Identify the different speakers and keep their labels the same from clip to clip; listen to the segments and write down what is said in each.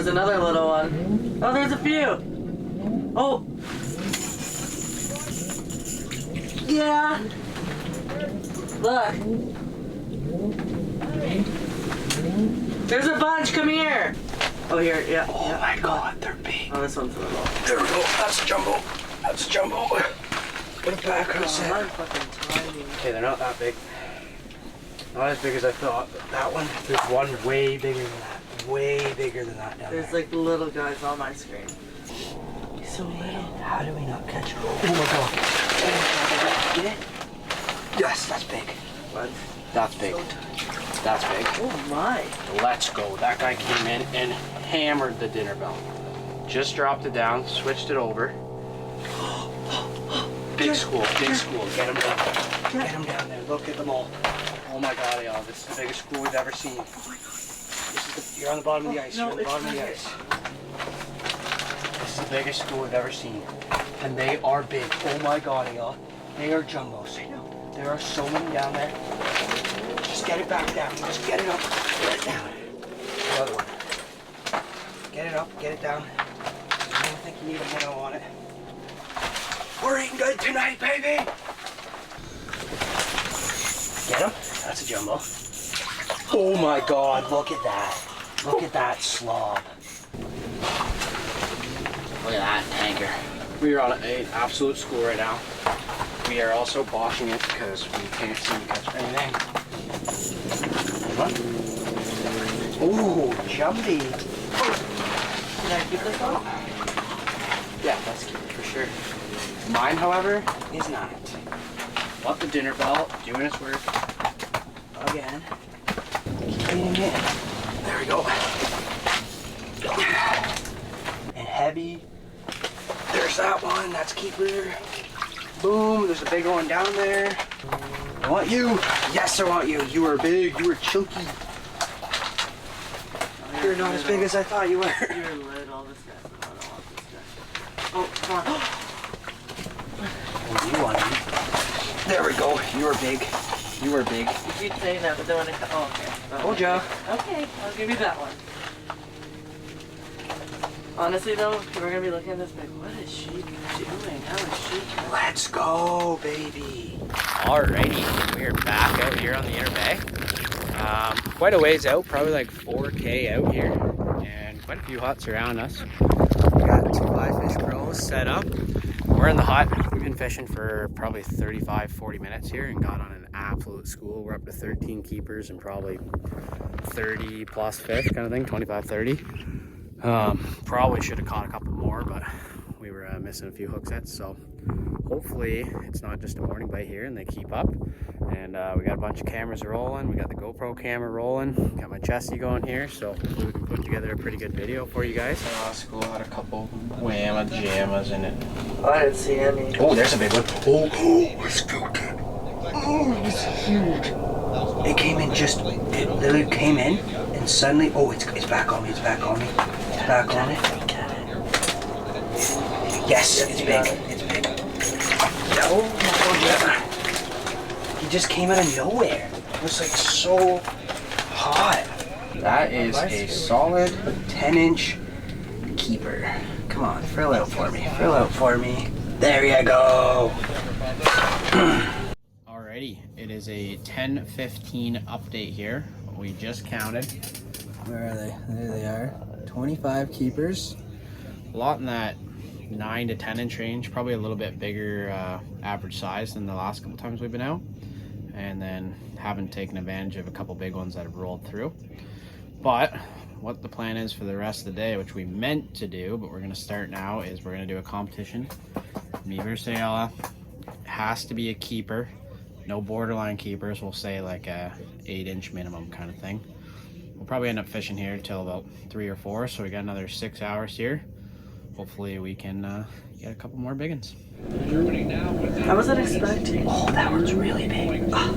Speaker 1: there's another little one. Oh, there's a few. Oh. Yeah. Look. There's a bunch. Come here. Oh, here. Yeah.
Speaker 2: Oh
Speaker 1: yeah.
Speaker 2: my God, they're big.
Speaker 1: Oh, this one's a little.
Speaker 2: There we go. That's a jumbo. That's a jumbo. Put it back.
Speaker 1: Oh, I'm fucking tiny.
Speaker 2: Okay, they're not that big. Not as big as I thought. But that one, there's one way bigger than that. Way bigger than that down
Speaker 1: There's
Speaker 2: there.
Speaker 1: like little guys on my screen. He's so little.
Speaker 2: How do we not catch him? Oh my God. Oh my God. Get it? Yes, that's big.
Speaker 1: What?
Speaker 2: That's big. That's big.
Speaker 1: Oh my.
Speaker 2: Let's go. That guy came in and hammered the dinner bell. Just dropped it down, switched it over. Big school, big school. Get him down. Get him down there. Look at them all. Oh my God, y'all. This is the biggest school we've ever seen.
Speaker 1: Oh my God.
Speaker 2: You're on the bottom of the ice.
Speaker 1: No,
Speaker 2: You're on the bottom of the ice. This is the biggest school we've ever seen. And they are big. Oh my God, y'all. They are jumbos. There are so many down there. Just get it back down. Just get it up. Get it down. The other one. Get it up. Get it down. I don't think you need a minnow on it. We're eating good tonight, baby. Get him. That's a jumbo. Oh my God, look at that. Look at that slob. Look at that tanker. We are on an absolute school right now. We are also boshing it because we can't seem to catch anything. Oh, jumpy.
Speaker 1: Can I keep this one?
Speaker 2: Yeah, let's keep it for sure. Mine, however, is not. Want the dinner bell, doing its work. Again. Keep it. There we go. And heavy. There's that one. That's keeper. Boom. There's a big one down there. I want you. Yes, I want you. You are big. You are chunky. You're not as big as I thought you were.
Speaker 1: You're little. This guy's little. I don't want this guy. Oh, come on.
Speaker 2: Oh, you want me? There we go. You are big. You are big.
Speaker 1: You keep saying that, but then when it comes. Oh, okay.
Speaker 2: Told ya.
Speaker 1: Okay, I'll give you that one. Honestly, though, if we're gonna be looking at this big, what is she doing? How is she doing?
Speaker 2: Let's go, baby.
Speaker 3: Alrighty, we're back out here on the Inner Bay. Quite a ways out, probably like 4K out here, and quite a few huts around us. We got 2 live fish pros set up. We're in the hut. We've been fishing for probably 35-40 minutes here and got on an absolute school. We're up to 13 keepers and probably 30 plus fish kind of thing, 25-30. Probably should have caught a couple more, but we were missing a few hook sets, so hopefully it's not just a morning bite here and they keep up. And we got a bunch of cameras rolling. We got the GoPro camera rolling. Got my chesty going here, so hopefully we can put together a pretty good video for you guys.
Speaker 2: School had a couple whamma jammas in it.
Speaker 1: I didn't see any.
Speaker 2: Oh, there's a big one. Oh, I spooked it. Oh, it was huge. It came in it literally came in and suddenly, oh, it's back on me, it's back on me. It's back on it. Yes, it's big, it's big. Oh, yeah. He just came out of nowhere. It was like so hot. That is a solid 10-inch keeper. Come on, frill out for me, frill out for me. There you go.
Speaker 3: Alrighty, it is a 10:15 update here. We just counted. Where are they? There they are. 25 keepers. A lot in that 9 to 10 inch range, probably a little bit bigger average size than the last couple times we've been out. And then haven't taken advantage of a couple big ones that have rolled through. But what the plan is for the rest of the day, which we meant to do, but we're gonna start now, is we're gonna do a competition. Me versus Ayala. Has to be a keeper. No borderline keepers. We'll say like a 8-inch minimum kind of thing. We'll probably end up fishing here till about 3 or 4, so we got another 6 hours here. Hopefully we can get a couple more big ones.
Speaker 1: I wasn't expecting.
Speaker 2: Oh, that one's really big. Ah.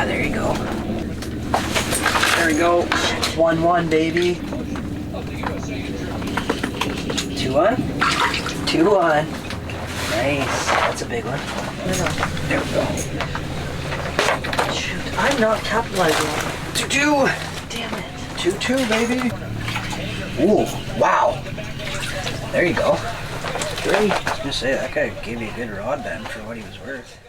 Speaker 2: There you go. There we go. 1-1, baby. 2-1. 2-1. Nice. That's a big one. There we go.
Speaker 1: I'm not capitalizing on it.
Speaker 2: 2-2.
Speaker 1: Damn it.
Speaker 2: 2-2, baby. Ooh, wow. There you go. 3. I was gonna say, that guy gave you a good rod bend for what he was worth.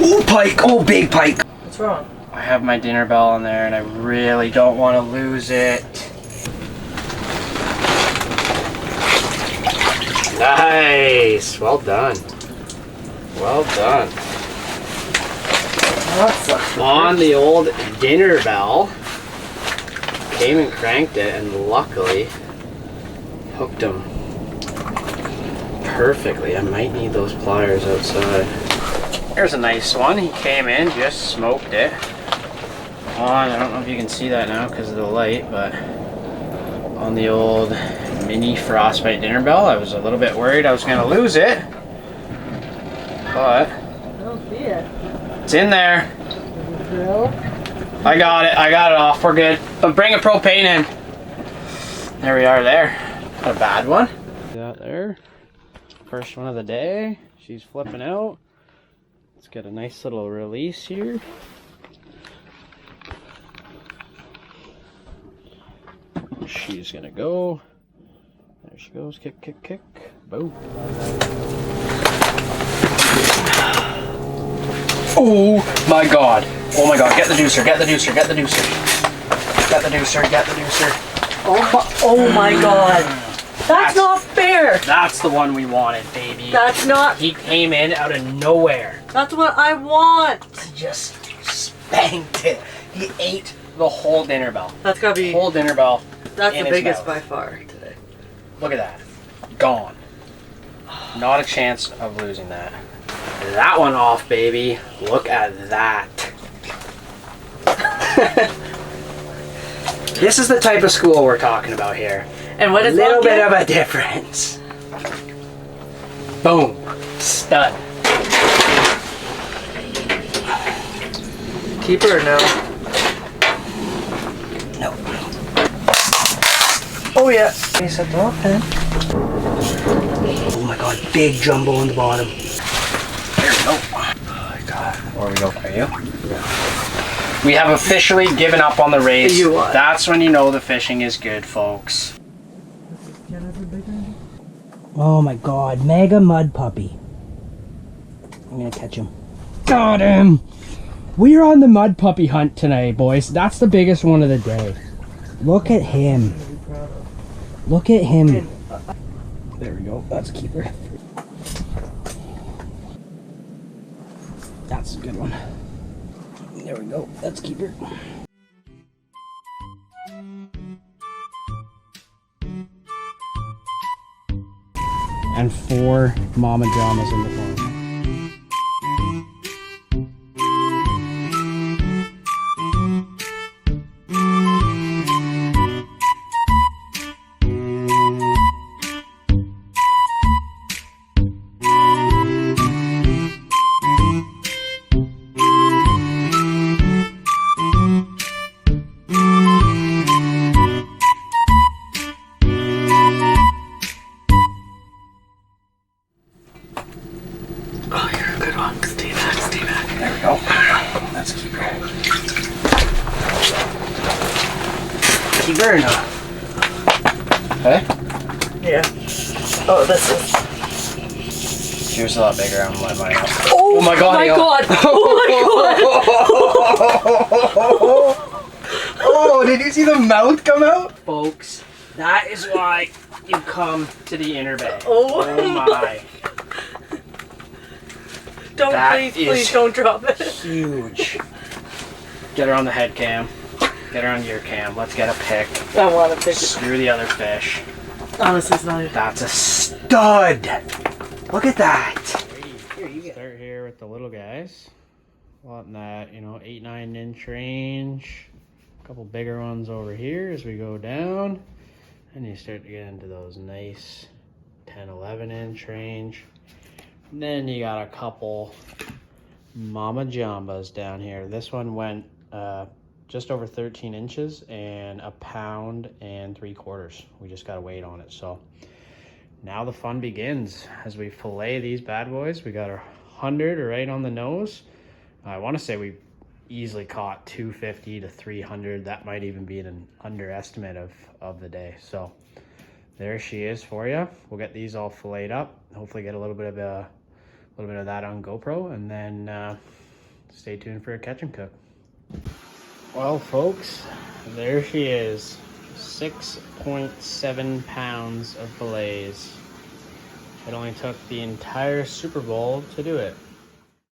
Speaker 2: Oh, pike! Oh, big pike!
Speaker 1: What's wrong?
Speaker 3: I have my dinner bell on there and I really don't want to lose it. Nice! Well done. Well done.
Speaker 1: That sucks.
Speaker 3: On the old dinner bell. Came and cranked it and luckily hooked him perfectly. I might need those pliers outside. Here's a nice one. He came in, just smoked it. On, I don't know if you can see that now because of the light, but on the old mini frostbite dinner bell, I was a little bit worried I was going to lose it, but
Speaker 1: I don't see it.
Speaker 3: it's in there.
Speaker 1: Drill?
Speaker 3: I got it off, we're good. But bring a propane in. There we are there. Not a bad one. That there. First one of the day. She's flipping out. Let's get a nice little release here. She's gonna go. There she goes. Kick, kick, kick. Boom. Oh my god. Oh my god. Get the deucer. Get the deucer. Get the deucer. Get the deucer. Get the deucer.
Speaker 1: Oh my god. That's not fair.
Speaker 3: That's the one we wanted, baby.
Speaker 1: That's not.
Speaker 3: He came in out of nowhere.
Speaker 1: That's what I want.
Speaker 3: He just spanked it. He ate the whole dinner bell.
Speaker 1: That's gotta be.
Speaker 3: Whole dinner bell.
Speaker 1: That's
Speaker 3: in
Speaker 1: the
Speaker 3: his
Speaker 1: biggest
Speaker 3: mouth.
Speaker 1: by far today.
Speaker 3: Look at that. Gone. Not a chance of losing that. That one off, baby. Look at that. This is the type of school we're talking about here.
Speaker 1: And what
Speaker 3: A
Speaker 1: is
Speaker 3: little bit
Speaker 1: again?
Speaker 3: of a difference. Boom. Stud.
Speaker 1: Keeper or no?
Speaker 3: No.
Speaker 1: Oh yeah.
Speaker 3: He said no, man. Oh my god, big jumbo on the bottom. There we go. Oh my god. Where we go for you? We have officially given up on the race.
Speaker 1: You what?
Speaker 3: That's when you know the fishing is good, folks. Oh my god, mega mud puppy. I'm gonna catch him. Got him! We're on the mud puppy hunt tonight, boys. That's the biggest one of the day. Look at him. Look at him. There we go. That's a keeper. That's a good one. There we go. That's a keeper. And 4 mama dramas in the phone.
Speaker 1: Oh, you're a good one. Stay back, stay back.
Speaker 3: There we go. That's a keeper. Keeper or no? Okay.
Speaker 1: Yeah. Oh, this is.
Speaker 3: Yours a lot bigger. I'm letting mine out.
Speaker 1: Oh,
Speaker 3: my god.
Speaker 1: My
Speaker 3: yo.
Speaker 1: god. Oh
Speaker 3: Oh, did you see the mouth come out? Folks, that is why you come to the inner bay.
Speaker 1: Oh
Speaker 3: my.
Speaker 1: Don't,
Speaker 2: That
Speaker 1: please
Speaker 2: is
Speaker 1: don't drop it.
Speaker 2: huge.
Speaker 3: Get her on the head cam. Get her on your cam. Let's get a pic.
Speaker 1: I want to pick it.
Speaker 3: Screw the other fish.
Speaker 1: Honestly, it's not even.
Speaker 2: That's a stud. Look at that.
Speaker 3: Start here with the little guys. Wanting that, 8-9 inch range. A couple bigger ones over here as we go down. And you start to get into those nice 10-11 inch range. And then you got a couple mama jambas down here. This one went just over 13 inches and 1.75 pounds. We just got to wait on it. So now the fun begins as we fillet these bad boys. We got our 100 right on the nose. I want to say we easily caught 250 to 300. That might even be an underestimate of the day. So there she is for you. We'll get these all filleted up. Hopefully get a little bit of that on GoPro, and then stay tuned for a catch and cook. Well, folks, there she is. 6.7 pounds of fillets. It only took the entire Super Bowl to do it.